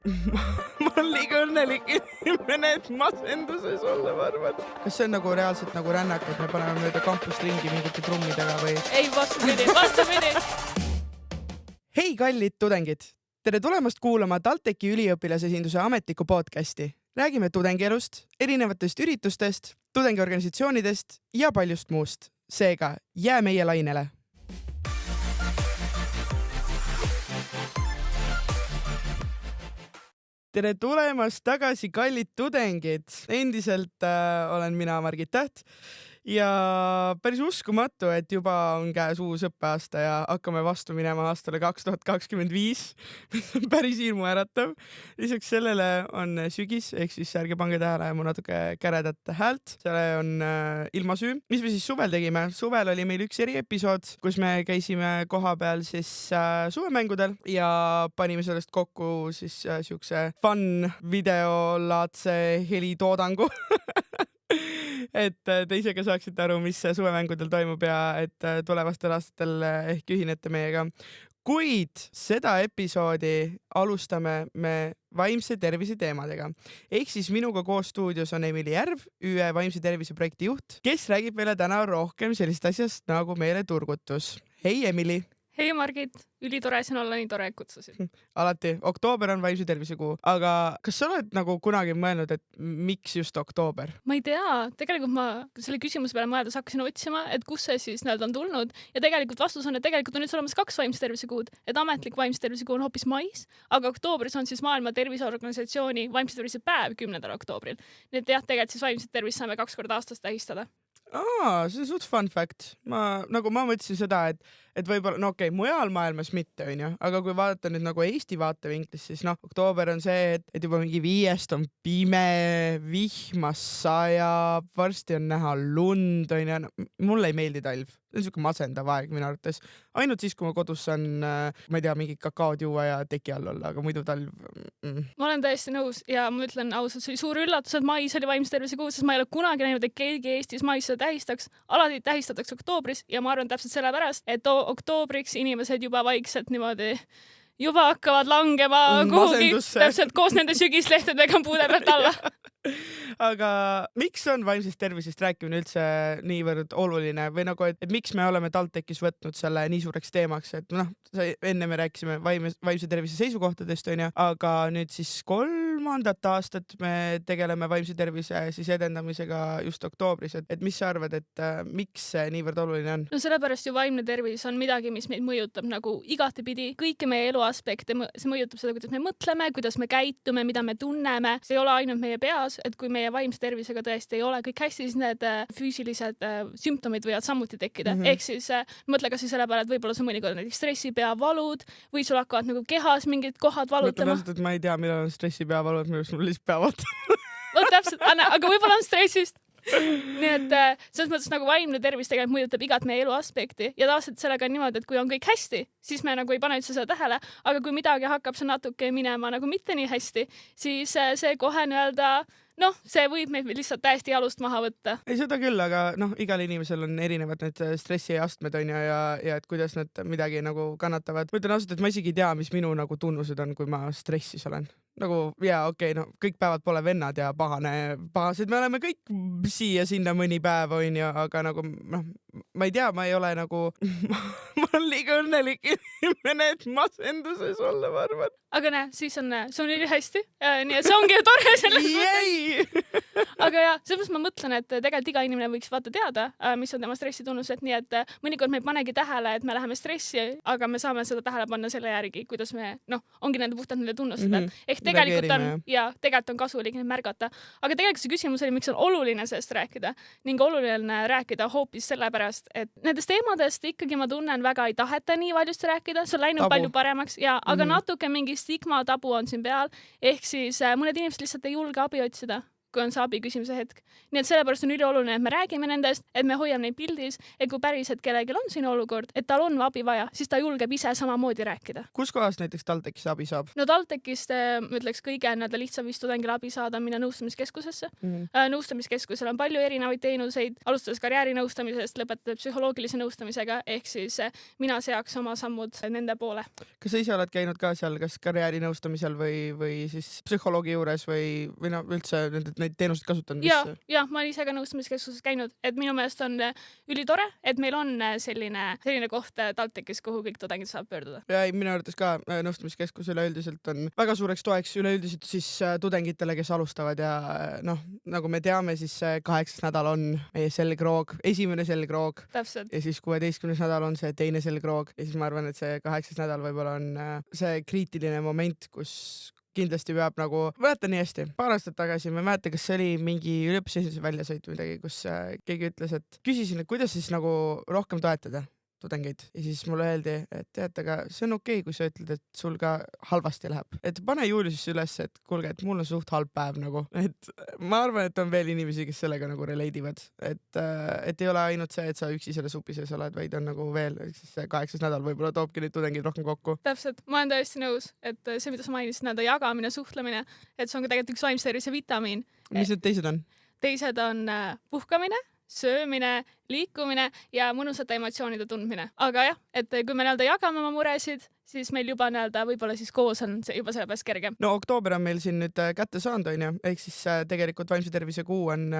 ma olen liiga õnnelik inimene, et masenduses olla, ma arvan. Kas see on nagu reaalselt nagu rännak, et me paneme mööda kampust ringi mingite trummidega või? Ei, vastupidi. Hei, kallid tudengid! Tere tulemast kuulama TalTechi üliõpilasesinduse ametlikku podcasti. Räägime tudengielust, erinevatest üritustest, tudengiorganisatsioonidest ja paljust muust. Seega, jää meie lainele. Tere tulemast tagasi, kallid tudengid! Endiselt olen mina Margit Täht ja päris uskumatu, et juba on käes uus õppeaasta ja hakkame vastu minema aastale 2025, mis on päris hirmuäratav. Lisaks sellele on sügis, ehk siis ärge pange tähele mu natuke käredat häält. Selle on ilmasüü. Mis me siis suvel tegime? Suvel oli meil üks eriepisood, kus me käisime koha peal siis suvemängudel ja panime sellest kokku siis siukse fun videolaadse helitoodangu. Et te ise ka saaksite aru, mis suvemängudel toimub ja et tulevastel aastatel ehk ühinete meiega. Kuid seda episoodi alustame me vaimse tervise teemadega. Ehk siis minuga koos stuudios on Emily Järv, ÜE vaimse tervise projekti juht, kes räägib meile täna rohkem sellist asjast nagu meeleturgutus. Hei, Emily! Hei Margit, ülitore siin olla, nii tore kutsusid. Alati. Oktoober on vaimse tervise kuu. Aga kas sa oled nagu kunagi mõelnud, et miks just oktoober? Ma ei tea. Tegelikult ma selle küsimuse peale mõeldes hakkasin otsima, et kus see siis on tulnud. Ja tegelikult vastus on, et tegelikult on nüüd olemas 2 vaimse tervise kuud. Et ametlik vaimse tervise kuu on hoopis mais, aga oktoobris on siis Maailma Terviseorganisatsiooni vaimse tervise päev 10. oktoobril. Nii et jah, tegelikult siis vaimset tervist saame 2 korda aastas tähistada. See on suht fun fact. Ma mõtlesin seda, et võib-olla, no okei, mujal maailmas mitte, aga kui vaadata nüüd nagu Eesti vaatevinklist, siis oktoober on see, et juba mingi 5 on pime, vihmas sajab, varsti on näha lund, mulle ei meeldi talv. See on siuke masendav aeg minu arvates. Ainult siis, kui ma kodus saan, ma ei tea, mingi kakaod juua ja teki all olla, aga muidu talv... Ma olen täiesti nõus ja ma ütlen ausalt, see oli suur üllatus, et mais oli vaimse tervise kuus, sest ma ei ole kunagi näinud, et keegi Eestis mais seda tähistaks. Alati tähistatakse oktoobris ja ma arvan täpselt sellepärast, et oktoobriks inimesed juba vaikselt niimoodi juba hakkavad langema kuhugi täpselt koos nende sügislehtedega puude pealt alla. Aga miks on vaimsest tervisest rääkimine üldse niivõrd oluline või nagu, et miks me oleme TalTechis võtnud selle nii suureks teemaks, et enne me rääkisime vaimse tervise seisukohtadest, aga nüüd siis 3. aastat me tegeleme vaimse tervise siis edendamisega just oktoobris, et mis sa arvad, et miks see niivõrd oluline on? No sellepärast ju vaimne tervis on midagi, mis meid mõjutab nagu igatepidi kõiki meie elu aspekte, see mõjutab seda, kuidas me mõtleme, kuidas me käitume, mida me tunneme, see ei ole ainult meie peas, et kui meie vaimse tervisega tõesti ei ole kõik hästi, siis need füüsilised sümptomid võivad samuti tekkida. Ehk siis mõtle kas siis selle peale, et võib-olla see mõnikord näiteks stressipeavalud või sul hakkavad nagu kehas mingid kohad valutama. Mõtleme, et ma ei tea, millal on stressipeavalud, minu arust mul lihtsalt peavad. Vot täpselt, aga võib-olla on stressist. Nii et selles mõttes nagu vaimne tervis tegelikult mõjutab igat meie elu aspekti ja tavaliselt sellega on niimoodi, et kui on kõik hästi, siis me nagu ei pane üldse seda tähele, aga kui midagi hakkab see natuke minema nagu mitte nii hästi, siis see kohe see võib meid lihtsalt täiesti jalust maha võtta. Ei, seda küll, aga igal inimesel on erinevad need stressiastmed ja et kuidas nad midagi nagu kannatavad. Ma ütlen ausalt, et ma isegi ei tea, mis minu nagu tunnused on, kui ma stressis olen. Kõik päevad pole vennad ja pahased me oleme kõik siia-sinna mõni päev, aga nagu ma ei tea, ma ei ole nagu ma olen liiga õnnelik inimene, et masenduses olla, ma arvan. Aga siis on üli hästi, nii et see ongi ju tore selles aga jah, selles ma mõtlen, et tegelikult iga inimene võiks vaata teada, mis on tema stressitunnused, nii et mõnikord me ei panegi tähele, et me läheme stressi, aga me saame seda tähele panna selle järgi, kuidas me, ongi nende puhtalt nende tunnused peal. Ehk tegelikult on kasulik neid märgata. Aga tegelikult see küsimus oli, miks on oluline sellest rääkida ning oluline rääkida hoopis sellepärast, et nendest teemadest ikkagi ma tunnen väga ei taheta nii valjust rääkida, see on läinud palju paremaks aga natuke mingi stigma tabu on siin peal, ehk siis mõned inimesed lihtsalt ei julge abi otsida. kui on see abi küsimise hetk. Nii et sellepärast on ülioluline, et me räägime nendest, et me hoiame neid pildis, et kui päriselt kellelgi on siin olukord, et tal on abi vaja, siis ta julgeb ise samamoodi rääkida. Kus kohas näiteks TalTechis abi saab? No TalTechist, ma ütleks kõige lihtsam vist tudengile abi saada minna nõustamiskeskusesse. Nõustamiskeskusel on palju erinevaid teenuseid, alustades karjäärinõustamisest, lõpetades psühholoogilise nõustamisega, ehk siis mina seaks oma sammud nende poole. Kas sa ise oled käinud ka seal kas karjäärinõustamisel või siis psühholoogi juures või üldse neid teenuseid kasutanud? Ja, ma olen ise ka nõustamiskeskuses käinud, et minu meelest on ülitore, et meil on selline koht TalTechis, kuhu kõik tudengid saab pöörduda. Ja minu arvates ka nõustamiskeskus üleüldiselt on väga suureks toeks üleüldiselt siis tudengitele, kes alustavad ja nagu me teame, siis 8. nädal on meie selgroog, esimene selgroog. Täpselt. Ja siis 16. nädal on see teine selgroog ja siis ma arvan, et see 8. nädal võib-olla on see kriitiline moment, kus kindlasti peab mäletan nii hästi. Paar aastat tagasi, ma mäletan, kas see oli mingi üliõpilasesinduse väljasõit midagi, kus keegi ütles, et küsisin, et kuidas siis rohkem toetada tudengeid ja siis mulle öeldi, et tead, aga see on okei, kui sa ütled, et sul ka halvasti läheb. Et pane Juliusesse üles, et kuulge, et mul on suht halb päev et ma arvan, et on veel inimesi, kes sellega relate ivad. Et ei ole ainult see, et sa üksi selle supi sees oled, vaid on veel, siis see 8. nädal võib-olla toobki neid tudengeid rohkem kokku. Täpselt, ma olen täiesti nõus, et see, mida sa mainisid, jagamine, suhtlemine, et see on ka tegelikult üks vaimse tervise vitamiin. Mis need teised on? Teised on puhkamine, söömine, liikumine ja mõnusate emotsioonide tundmine. Aga jah, et kui me jagame oma muresid, siis meil juba võib-olla siis koos on see juba sellepärast kergem. No oktoober on meil siin nüüd kätte saanud, ehk siis tegelikult vaimse tervise kuu on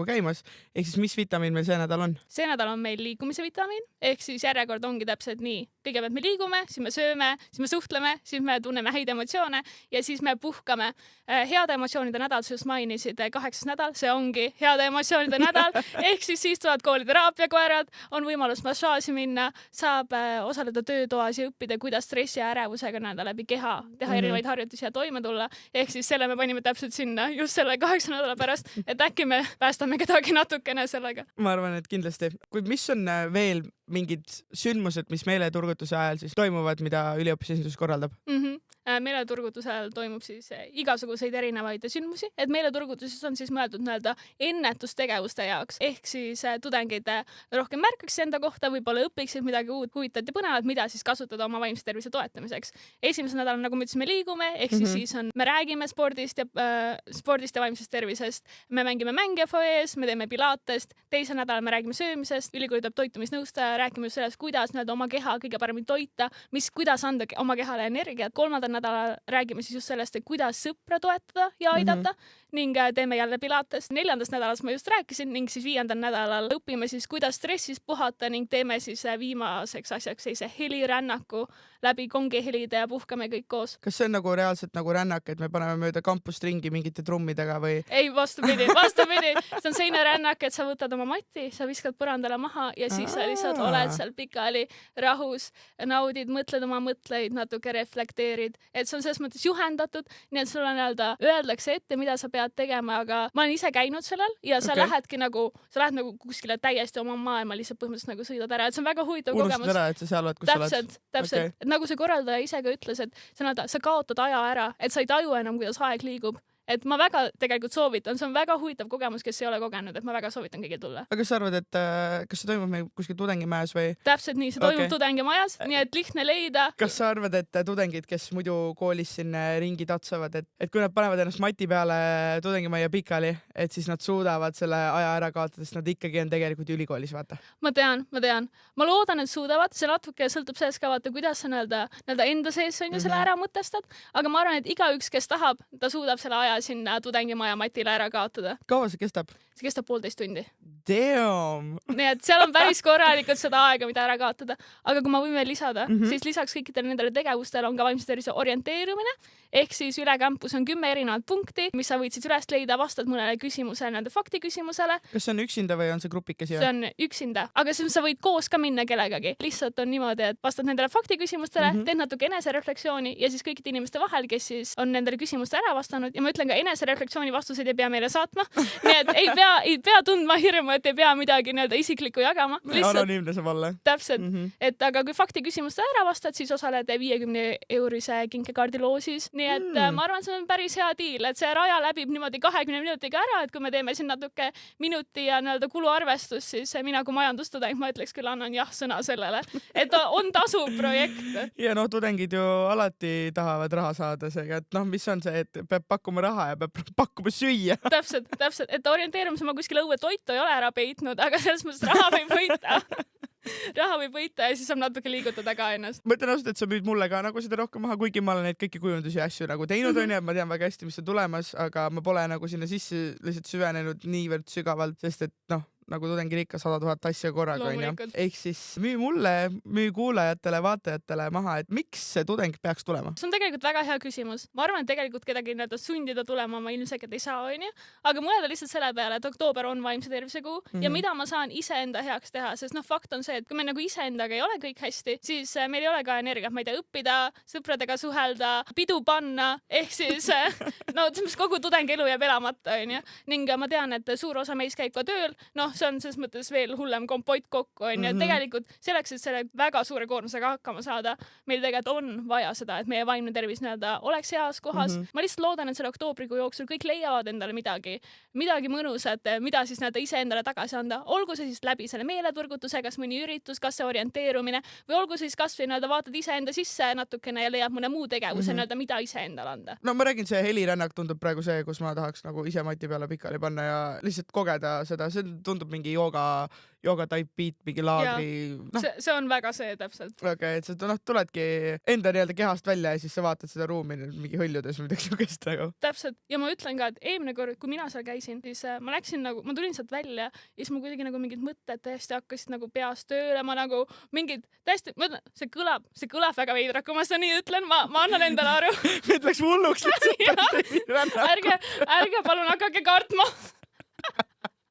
käimas. Ehk siis mis vitamiin meil see nädal on? See nädal on meil liikumise vitamiin, ehk siis järjekord ongi täpselt nii. Kõigepealt me liigume, siis me sööme, siis me suhtleme, siis me tunneme häid emotsioone ja siis me puhkame. Heade emotsioonide nädal, sa just mainisid 8. nädal, see ongi heade emotsioonide nädal, ehk siis tulevad kooli teraapiakoerad, on võimalus massaaži minna, saab osaleda töötoas ja õppida, kuidas stressi ja ärevusega läbi keha teha erinevaid harjutusi ja toime tulla. Ehk siis selle me panime täpselt sinna just selle 8 nädala pärast, et äkki me päästame kedagi natukene sellega. Ma arvan, et kindlasti. Kuid mis on veel mingid sündmused, mis meeleturgutuse ajal siis toimuvad, mida üliõpilasesindus korraldab? Meeleturgutusel toimub siis igasuguseid erinevaid sündmusi, et meeleturgutuses on siis mõeldud ennetustegevuste jaoks, ehk siis tudengid rohkem märkaks enda kohta, võib-olla õpiksid midagi uut, huvitavat ja põnevat, mida siis kasutada oma vaimse tervise toetamiseks. Esimesel nädalal, nagu me ütlesime, liigume, ehk siis me räägime spordist ja vaimsest tervisest, me mängime mänge foees, me teeme pilatest, teisel nädalal me räägime söömisest, ülikooli tuleb toitumisnõustaja, räägime sellest, kuidas oma keha kõige paremini toita, kuidas anda oma kehale energiat. 3. nädalal räägime siis just sellest, et kuidas sõpra toetada ja aidata ning teeme jälle pilates. 4. nädalas ma just rääkisin ning siis 5. nädalal õpime siis, kuidas stressis puhata ning teeme siis viimaseks asjaks sellise helirännaku läbi kongihelide ja puhkame kõik koos. Kas see on reaalselt rännak, et me paneme mööda kampust ringi mingite trummidega või? Ei, vastupidi. See on selline rännak, et sa võtad oma mati, sa viskad põrandale maha ja siis sa lihtsalt oled seal pikali rahus, naudid, mõtled oma mõtleid, natuke reflekteerid, et see on selles mõttes juhendatud, nii et sulle öeldakse ette, mida sa pead tegema, aga ma olen ise käinud sellel ja sa lähed kuskile täiesti oma maailma lihtsalt põhimõtteliselt sõidad ära, et see on väga huvitav kogemus. Unustad ära, et sa seal oled, kus sa oled. Täpselt. Et nagu see korraldaja ise ka ütles, et sa kaotad aja ära, et sa ei taju enam, kuidas aeg liigub. Et ma väga tegelikult soovitan, see on väga huvitav kogemus, kes ei ole kogenud, et ma väga soovitan kõigil tulla. Aga kas sa arvad, et kas see toimub meil kuskil tudengimajas või? Täpselt nii, see toimub tudengimajas, nii et lihtne leida. Kas sa arvad, et tudengid, kes muidu koolis siin ringi tatsavad, et kui nad panevad ennast mati peale tudengimajja pikali, et siis nad suudavad selle aja ära kaotada, sest nad ikkagi on tegelikult ülikoolis, vaata? Ma tean. Ma loodan, et suudavad, see natuke sõltub sellest ka vaata, kuidas sa enda sees on ju selle ära mõtestad, aga ma arvan, et igaüks, kes tahab, ta suudab selle aja sinna tudengimaja matile ära kaotada. Kaua see kestab? See kestab 1,5 tundi. Damn! Nii et seal on päris korralikult seda aega, mida ära kaotada. Aga kui ma võin veel lisada, siis lisaks kõikidele nendele tegevustele on ka vaimse tervise orienteerumine, ehk siis üle campus on 10 erinevat punkti, mis sa võid siis üles leida, vastad mõnele küsimusele, fakti küsimusele. Kas see on üksinda või on see grupikesi? See on üksinda, aga siis sa võid koos ka minna kellegagi. Lihtsalt on niimoodi, et vastad nendele fakti küsimustele, teed natuke eneserefleksiooni ja siis kõikide inimeste vahel, kes siis on nendele küsimustele ära vastanud ja ma ütlen ka eneserefleksiooni vastuseid ei pea meile saatma. Nii et ei pea tundma hirmu, et ei pea midagi nii-öelda isiklikku jagama. Anonüümne saab olla. Täpselt. Et aga kui fakti küsimust ära vastad, siis osaled 50 € kinkekaardi loosis. Nii et ma arvan, see on päris hea diil, et see raja läbib niimoodi 20 minutiga ära, et kui me teeme siin natuke minuti ja nii-öelda kuluarvestus, siis mina kui majandustudeng, ma ütleks küll annan jah-sõna sellele, et on tasuv projekt. Ja tudengid ju alati tahavad raha saada, seega, et mis on see, et peab pakkuma raha ja peab pakkuma süüa. Täpselt, et orienteerumise ma kuskil õuetoitu ei ole ära peitnud, aga selles mõttes raha võib võita. Raha võib võita ja siis saab natuke liigutada ka ennast. Ma ütlen ausalt, et sa müüd mulle ka nagu seda rohkem maha, kuigi ma olen neid kõiki kujundusi ja asju nagu teinud on ja ma tean väga hästi, mis on tulemas, aga ma pole nagu sinna sisse lihtsalt süvenenud niivõrd sügavalt, sest et nagu tudengil ikka 100 000 asja korraga onju. Ehk siis müü mulle, müü kuulajatele, vaatajatele maha, et miks see tudeng peaks tulema? See on tegelikult väga hea küsimus. Ma arvan, et tegelikult kedagi nii-öelda sundida tulema ma ilmselt ei saa onju, aga mõelda lihtsalt selle peale, et oktoober on vaimse tervise kuu ja mida ma saan iseenda heaks teha, sest fakt on see, et kui me nagu iseendaga ei ole kõik hästi, siis meil ei ole ka energiat, ma ei tea, õppida, sõpradega suhelda, pidu panna, ehk siis kogu tudengielu jääb elamata onju. Ning ma tean, et suur osa meist käib ka tööl, see on selles mõttes veel hullem kompott kokku onju, et tegelikult selleks, et selle väga suure koormusega hakkama saada, meil tegelikult on vaja seda, et meie vaimne tervis nii-öelda oleks heas kohas. Ma lihtsalt loodan, et selle oktoobrikuu jooksul kõik leiavad endale midagi mõnusat, mida siis nii-öelda iseendale tagasi anda. Olgu see siis läbi selle meeleturgutuse, kas mõni üritus, kas see orienteerumine või olgu siis kasvõi nii-öelda vaatad iseenda sisse natukene ja leiab mõne muu tegevuse nii-öelda, mida iseendale anda. No ma räägin, see helirännak tundub praegu see, kus ma tahaks nagu ise mati peale pikali panna ja lihtsalt kogeda seda, see tundub mingi jooga type beat, mingi laagri. See on väga see täpselt. Okay, et sa tuledki enda nii-öelda kehast välja ja siis sa vaatad seda ruumi mingi hõljudes või midagi sugust nagu. Täpselt. Ja ma ütlen ka, et eelmine kord, kui mina seal käisin, siis ma läksin nagu, ma tulin sealt välja ja siis mul kuidagi nagu mingid mõtted täiesti hakkasid nagu peas tööle, ma nagu mingid täiesti, see kõlab väga veidralt, kui ma seda nii ütlen, ma annan endale aru. Nüüd läks hulluks lihtsalt. Ärge palun hakake kartma.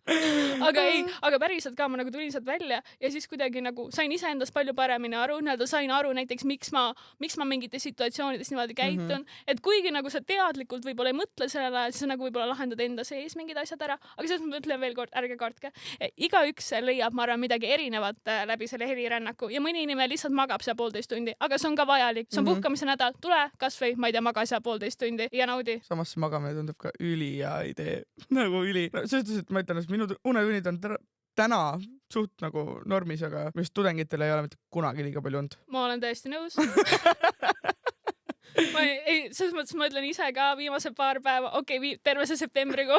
Aga päriselt ka ma nagu tulin sealt välja ja siis kuidagi nagu sain iseendast palju paremini aru, sain aru näiteks miks ma mingite situatsioonides niimoodi käitun, et kuigi nagu sa teadlikult võib-olla ei mõtle sellele, siis sa nagu võib-olla lahendad enda sees mingid asjad ära, aga selles ma ütlen veel kord, ärge kartke. Igaüks leiab, ma arvan, midagi erinevat läbi selle helirännaku ja mõni inimene lihtsalt magab seal 1,5 tundi, aga see on ka vajalik, see on puhkamise nädal, tule kasvõi, ma ei tea, maga seal 1,5 tundi ja naudi. Samas magamine tundub ka üli ja idee, nagu üli. Selles et ma ütlen, minu unetunnid on täna suht nagu normis, aga minu tudengitele ei ole mitte kunagi liiga palju und. Ma olen täiesti nõus. Selles mõttes ma ütlen ise ka viimased paar päeva, terve see septembrikuu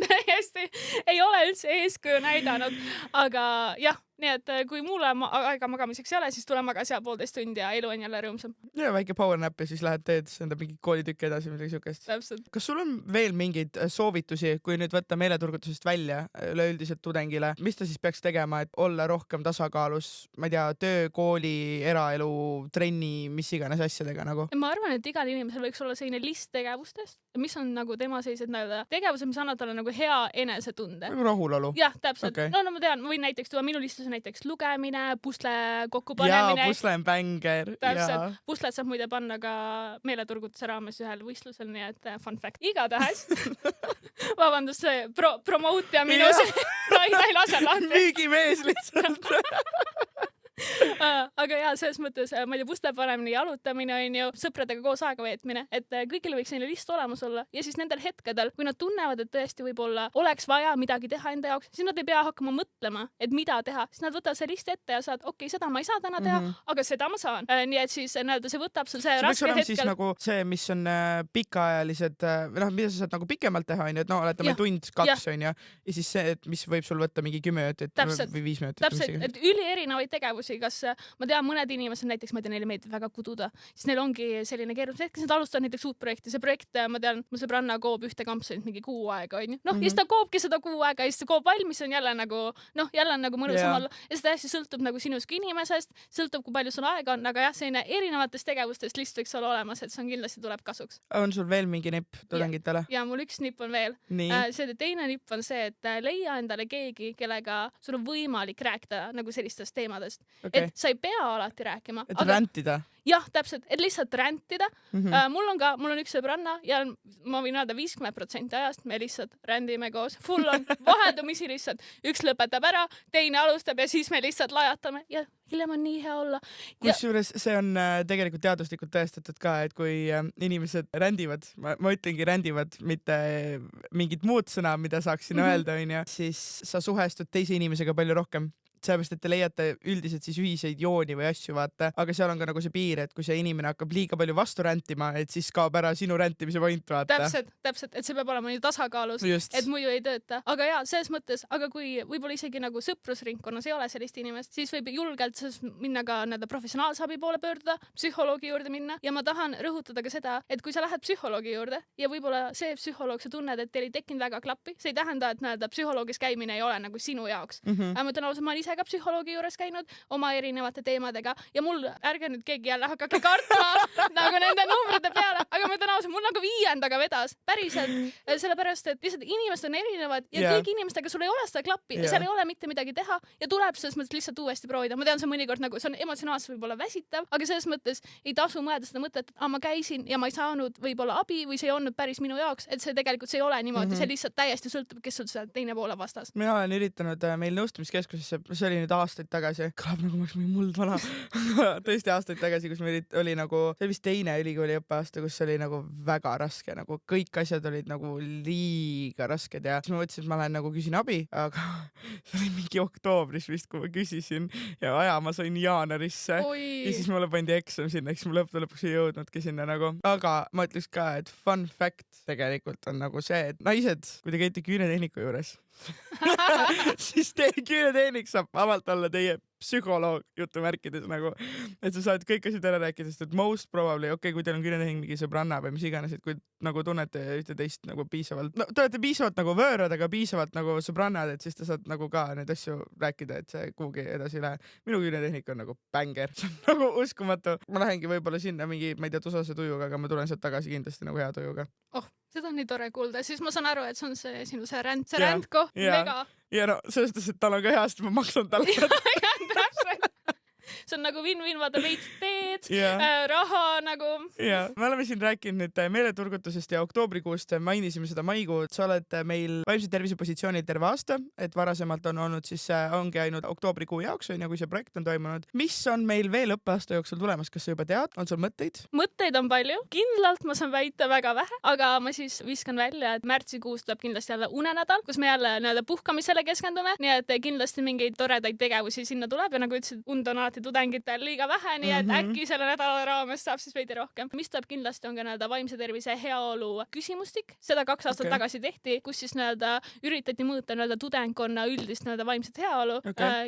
täiesti ei ole üldse eeskuju näidanud, aga jah, nii et kui mulle aega magamiseks ei ole, siis tule maga seal 1,5 tundi ja elu on jälle rõõmsam. Ja väike power nap ja siis lähed teed enda mingi koolitükki edasi, midagi sukest. Täpselt. Kas sul on veel mingeid soovitusi, kui nüüd võtta meeleturgutusest välja üleüldiselt tudengile, mis ta siis peaks tegema, et olla rohkem tasakaalus, ma ei tea, töö, kooli, eraelu, trenni, mis iganes asjadega nagu? Ma arvan, et igal inimesel võiks olla selline list tegevustest, mis on nagu tema sellised tegevused, mis annavad talle nagu hea enesetunde. Nagu rahulolu. Jah, täpselt. Okay. No ma tean, ma võin näiteks tuua minu listus näiteks lugemine, pusle kokkupanemine. Jaa, pusle on bänger. Täpselt. Pusled saab muide panna ka meeleturgutuse raames ühel võistlusel, nii et fun fact. Igatahes. Vabandust, see promote ja minu ta ei lase lahti. Müügimees lihtsalt. Aga jaa, selles mõttes, ma ei tea, puste panemine, jalutamine on ju, sõpradega koos aega veetmine, et kõigil võiks selline list olemas olla ja siis nendel hetkedel, kui nad tunnevad, et tõesti võib-olla oleks vaja midagi teha enda jaoks, siis nad ei pea hakkama mõtlema, et mida teha, siis nad võtavad see list ette ja saad, seda ma ei saa täna teha, aga seda ma saan. Nii et siis see võtab sul see raske hetkel. Siis nagu see, mis on pikaajalised, mida sa saad nagu pikemalt teha, on ju, et oletame tund, 2 on ju, ja siis see, et mis võib sul võtta mingi 10 minutit või 5 minutit. Täpselt, et üli erinevaid tegevusi, kas ma tean, mõned inimesed näiteks, ma tean, neile meeldib väga kududa, siis neil ongi selline keeruline hetk, nad alustavad näiteks uut projekti. See projekt, ma tean, mu sõbranna koob ühte kampsunit mingi 6 aega, on ju. Ja siis ta koobki seda 6 aega ja siis see koob valmis, on jälle nagu mõnusam olla. Ja see täiesti sõltub nagu sinust kui inimesest, sõltub, kui palju sul aega on, aga jah, selline erinevatest tegevustest list võiks olla olemas, et see on kindlasti tuleb kasuks. On sul veel mingi nipp tudengitele? Ja mul üks nipp on veel. See teine nipp on see, et leia endale keegi, kellega sul on võimalik rääkida nagu sellistest teemadest. Okay. Et sa ei pea alati rääkima. Et räntida? Jah, täpselt, et lihtsalt räntida. Mul on üks sõbranna ja ma võin öelda 50% ajast me lihtsalt rändime koos. Full on vaheldumisi lihtsalt. Üks lõpetab ära, teine alustab ja siis me lihtsalt lajatame ja hiljem on nii hea olla. Kusjuures see on tegelikult teaduslikult tõestatud ka, et kui inimesed rändivad, ma ütlengi rändivad, mitte mingit muud sõna, mida saaks sinna öelda, siis sa suhestud teise inimesega palju rohkem. Sellepärast, et te leiate üldiselt siis ühiseid jooni või asju, vaata. Aga seal on ka nagu see piir, et kui see inimene hakkab liiga palju vastu räntima, et siis kaob ära sinu räntimise point, vaata. Täpselt, et see peab olema nii tasakaalus, et muidu ei tööta. Aga jaa, selles mõttes, aga kui võib-olla isegi nagu sõprusringkonnas ei ole sellist inimest, siis võib julgelt minna ka professionaalsabi poole pöörduda, psühholoogi juurde minna ja ma tahan rõhutada ka seda, et kui sa lähed psühholoogi juurde ja võib-olla see psühholoog sa tunned, et teil ei tekkinud väga klappi, see ei tähenda, et psühholoogis käimine ei ole nagu sinu jaoks. Ma ütlen ausalt, ma olen ise ka psühholoogi juures käinud oma erinevate teemadega ja mul, ärge nüüd keegi jälle hakkake kartma nagu nende numbrite peale, aga ma ütlen ausalt, mul nagu 5. vedas päriselt, sellepärast, et lihtsalt inimesed on erinevad ja kõik inimestega sul ei ole seda klappi, seal ei ole mitte midagi teha ja tuleb selles mõttes lihtsalt uuesti proovida. Ma tean, see mõnikord nagu, see on emotsionaalselt võib-olla väsitav, aga selles mõttes ei tasu mõelda seda mõtet, et ma käisin ja ma ei saanud võib-olla abi või see ei olnud päris minu jaoks, et see tegelikult see ei ole niimoodi, see lihtsalt täiesti sõltub, kes sul see teine poole vastas. Mina olen üritanud meil nõustamiskeskusesse, see oli nüüd aastaid tagasi, kõlab nagu ma oleks mingi muld vana tõesti aastaid tagasi, kus meil oli nagu, see oli vist teine ülikooli õppeaasta, kus oli nagu väga raske, nagu kõik asjad olid nagu liiga rasked ja siis ma mõtlesin, et ma lähen nagu küsin abi, aga see oli mingi oktoobris vist, kui ma küsisin ja aja ma sain jaanuarisse ja siis mulle pandi eksam sinna, eks ma lõpuks ei jõudnudki sinna nagu, aga ma ütleks ka, et fun fact tegelikult on nagu see, et naised, kui te käite küünetehniku juures siis teie küünetehnik saab vabalt olla teie psühholoog jutumärkides nagu, et sa saad kõik asjad ära rääkida, sest et most probably, kui teil on küünetehnik mingi sõbranna või mis iganes, et kui nagu tunnete ühte teist nagu piisavalt, no te olete piisavalt nagu võõrad, aga piisavalt nagu sõbrannad, et siis te saad nagu ka neid asju rääkida, et see kuhugi edasi ei lähe. Minu küünetehnik on nagu bänger, see on nagu uskumatu. Ma lähengi võib-olla sinna mingi, ma ei tea, tusase tujuga, aga ma tulen sealt tagasi kindlasti nagu hea tujuga. Seda on nii tore kuulda, siis ma saan aru, et see on see sinu see rändko, mega. Ja no, sellest, et tal on ka hea, sest ma maksan talle. See on nagu win-win, vaata veits teed, raha nagu. Ja, me oleme siin rääkinud nüüd meeleturgutusest ja oktoobrikuust, mainisime seda maikuud. Sa oled meil vaimse tervise positsioonil terve aasta, et varasemalt on olnud siis, ongi ainult oktoobrikuu jaoks, kui see projekt on toimunud. Mis on meil veel õppeaasta jooksul tulemas? Kas sa juba tead? On sul mõtteid? Mõtteid on palju. Kindlalt ma saan väita väga vähe, aga ma siis viskan välja, et märtsikuus tuleb kindlasti jälle unenädal, kus me jälle puhkamisele keskendume. Nii et kindlasti mingeid toredaid tegevusi sinna tuleb ja nagu ütlesid, und on alati tudengitel liiga vähe, nii et äkki selle nädala raames saab siis veidi rohkem. Mis tuleb kindlasti on ka vaimse tervise heaolu küsimustik. Seda 2 aastat tagasi tehti, kus siis üritati mõõta tudengkonna üldist vaimset heaolu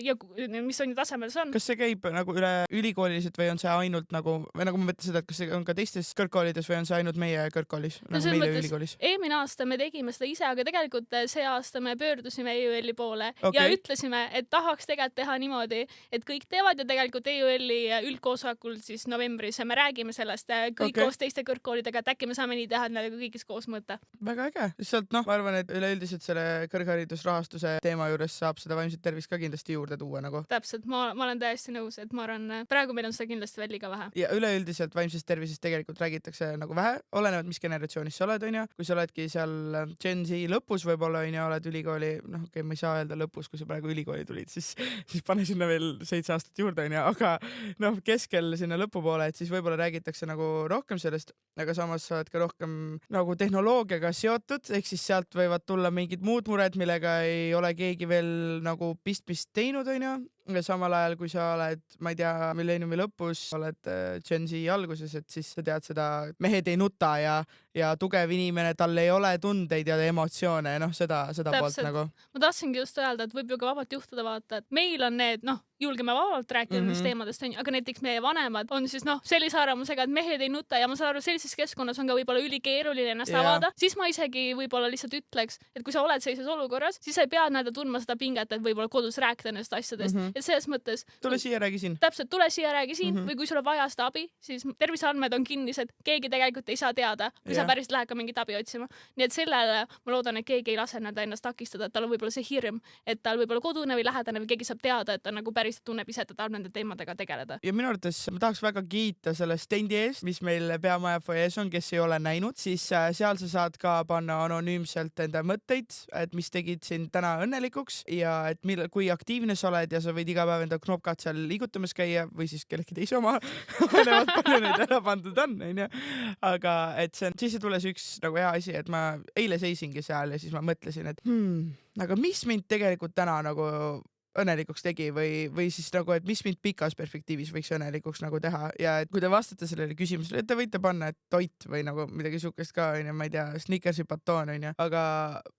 ja mis on tasemel see on. Kas see käib nagu üle ülikoolilised või on see ainult nagu, või nagu ma mõtlen seda, et kas see on ka teistes kõrgkoolides või on see ainult meie kõrgkoolis, nagu meie ülikoolis? Eelmine aasta me tegime seda ise, aga tegelikult see aasta me pöördusime EÜL-i poole ja ütlesime, et tahaks tegelikult teha niimoodi, et kõik teevad ja tegelikult EÜL-i üldkoosolekul siis novembris ja me räägime sellest kõik koos teiste kõrgkoolidega, et äkki me saame nii teha, et nad kõigis koos mõõta. Väga äge. Lihtsalt ma arvan, et üleüldiselt selle kõrgharidusrahastuse teema juures saab seda vaimset tervist ka kindlasti juurde tuua nagu. Täpselt, ma olen täiesti nõus, et ma arvan, praegu meil on seda kindlasti veel liiga vähe. Ja üleüldiselt vaimsest tervisest tegelikult räägitakse nagu vähe, olenevalt mis generatsioonis sa oled, kui sa oledki seal Gen Z lõpus võib-olla oled ülikooli, ma ei saa öelda lõpus, kui sa praegu ülikooli tulid, siis pane sinna veel 7 aastat juurde, aga keskel sinna lõpupoole, et siis võib-olla räägitakse nagu rohkem sellest, aga samas sa oled ka rohkem nagu tehnoloogiaga seotud, ehk siis sealt võivad tulla mingid muud mured, millega ei ole keegi veel nagu pistmist teinud, ja samal ajal, kui sa oled, ma ei tea, milleeniumi lõpus, oled Gen Z alguses, et siis sa tead seda, mehed ei nuta ja tugev inimene, tal ei ole tundeid ja emotsioone, seda poolt nagu. Ma tahtsingi just öelda, et võib ju ka vabalt juhtuda vaata, et meil on need, julgeme vabalt rääkida nendest teemadest, aga näiteks meie vanemad on siis sellise arvamusega, et mehed ei nuta ja ma saan aru, sellises keskkonnas on ka võib-olla ülikeeruline ennast avada, siis ma isegi võib-olla lihtsalt ütleks, et kui sa oled sellises olukorras, siis sa ei pea tundma seda pinget, et võib-olla kodus rääkida nendest asjadest. et selles mõttes tule siia, räägi siin. Täpselt, tule siia, räägi siin või kui sul on vaja seda abi, siis terviseandmed on kinnised, keegi tegelikult ei saa teada, kui sa päris lähed ka mingit abi otsima. Nii et sellele ma loodan, et keegi ei lase ennast takistada, et tal on võib-olla see hirm, et tal võib-olla kodune või lähedane või keegi saab teada, et ta nagu päris tunneb ise, et ta tahab nende teemadega tegeleda. Ja minu arvates ma tahaks väga kiita selle stendi eest, mis meil peamaja foyees on, kes ei ole näinud, siis seal sa saad ka panna anonüümselt enda mõtteid, et mis tegid sind täna õnnelikuks ja et kui aktiivne sa oled ja sa võid iga päev enda knopkad seal liigutamas käia või siis kellegi teise oma vanemad palju neid ära pandud on, onju. Aga et see on sissetules üks nagu hea asi, et ma eile seisingi seal ja siis ma mõtlesin, et aga mis mind tegelikult täna nagu õnnelikuks tegi või siis nagu, et mis mind pikas perspektiivis võiks õnnelikuks nagu teha ja et kui te vastate sellele küsimusele, et te võite panna, et toit või nagu midagi sihukest ka, onju, ma ei tea, Snickersi batoon, onju, aga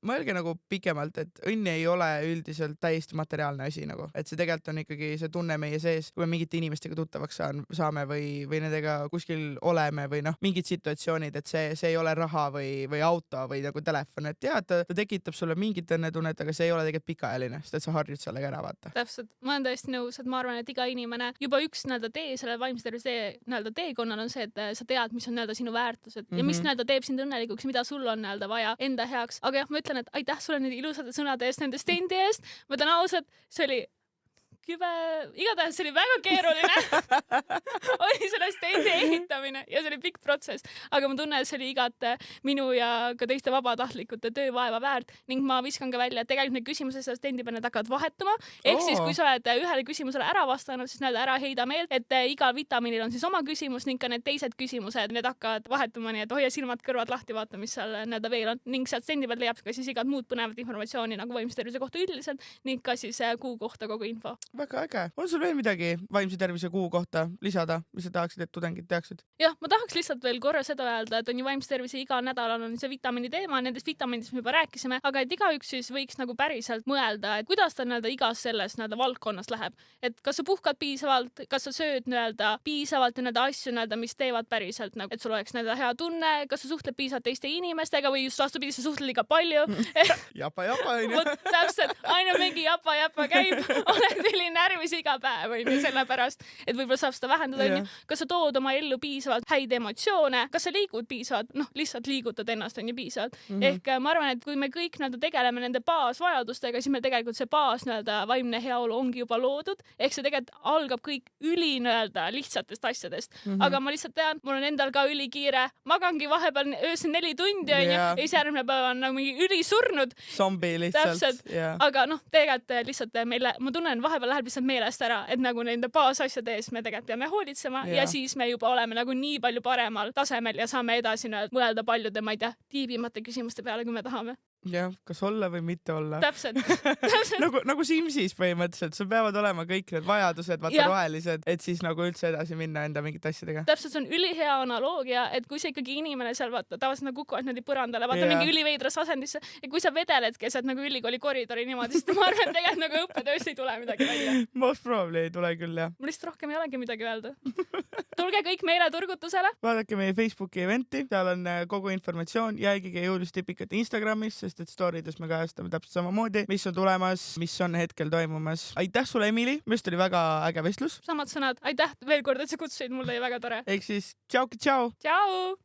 mõelge nagu pikemalt, et õnn ei ole üldiselt täiesti materiaalne asi nagu, et see tegelikult on ikkagi see tunne meie sees, kui me mingite inimestega tuttavaks saame või nendega kuskil oleme või noh, mingid situatsioonid, et see ei ole raha või auto või nagu telefon, et jah, ta tekitab sulle mingit õnnetunnet, aga see ei ole tegelikult pikaajaline, sest et sa harjud sellega ära. Täpselt, ma olen täiesti nõus, et ma arvan, et iga inimene juba üks tee selle vaimse tervise teekonnal on see, et sa tead, mis on sinu väärtused ja mis teeb sind õnnelikuks, mida sul on vaja enda heaks. Aga jah, ma ütlen, et aitäh sulle nende ilusate sõnade eest, nende stendi eest. Ma ütlen ausalt, see oli igatahes see oli väga keeruline oli selle stendi ehitamine ja see oli pikk protsess, aga ma tunnen, et see oli igat minu ja ka teiste vabatahtlikute töövaeva väärt ning ma viskan ka välja, et tegelikult need küsimused selle stendi peal hakkavad vahetuma, ehk siis kui sa oled ühele küsimusele ära vastanud, siis ära heida meelt, et igal vitamiinil on siis oma küsimus ning ka need teised küsimused, need hakkavad vahetuma, nii et hoia silmad-kõrvad lahti, vaata, mis seal veel on ning sealt stendi peal leiab ka siis igat muud põnevat informatsiooni nagu vaimse tervise kohta üldiselt ning ka siis kuu kohta kogu info. Väga äge. On sul veel midagi vaimse tervise kuu kohta lisada, mis sa tahaksid, et tudengid teaksid? Jah, ma tahaks lihtsalt veel korra seda öelda, et on ju vaimse tervise igal nädalal on see vitamiini teema, nendest vitamiinidest me juba rääkisime, aga et igaüks siis võiks nagu päriselt mõelda, et kuidas ta igas selles valdkonnas läheb. Et kas sa puhkad piisavalt, kas sa sööd piisavalt asju, mis teevad päriselt, et sul oleks hea tunne, kas sa suhtled piisavalt teiste inimestega või just vastupidi, sa suhtled liiga palju. Japa, onju. Täpselt, ainult mingi japa käib, oled närvis iga päev, sellepärast, et võib-olla saab seda vähendada, kas sa tood oma ellu piisavalt häid emotsioone, kas sa liigud piisavalt, lihtsalt liigutad ennast piisavalt. Ehk ma arvan, et kui me kõik tegeleme nende baasvajadustega, siis meil tegelikult see baas vaimne heaolu ongi juba loodud, ehk see tegelikult algab kõik lihtsatest asjadest. Aga ma lihtsalt tean, mul on endal ka ülikiire, magangi vahepeal öösel 4 tundi ja siis järgmine päev on mingi ülisurnud. Zombi lihtsalt. Aga tegelikult lihtsalt ma tunnen, vahepeal läheb lihtsalt meelest ära, et nende baasasjade eest me tegelikult peame hoolitsema ja siis me juba oleme nii palju paremal tasemel ja saame edasi mõelda paljude, ma ei tea, tiibimate küsimuste peale, kui me tahame. Jah, kas olla või mitte olla. Täpselt. nagu Simsis põhimõtteliselt, sul peavad olema kõik need vajadused, rohelised, et siis üldse edasi minna enda mingite asjadega. Täpselt, see on ülihea analoogia, et kui sa ikkagi inimene seal tavaliselt kukuvad põrandale, mingi üliveidras asendisse ja kui sa vedeled keset ülikooli koridori niimoodi, siis ma arvan, et tegelikult õppetööst ei tule midagi välja. Most probably ei tule küll, jah. Mul lihtsalt rohkem ei olegi midagi öelda. Tulge kõik meile turgutusele. Vaadake meie Facebooki eventi, seal on kogu informatsioon, jälgige jõulustipikat Instagramis, sest et storydes me kajastame täpselt samamoodi, mis on tulemas, mis on hetkel toimumas. Aitäh sulle, Emily, mest oli väga äge vestlus. Samad sõnad, aitäh veel kord, et sa kutsusid, mul oli väga tore. Ehk siis tšau. Tšau!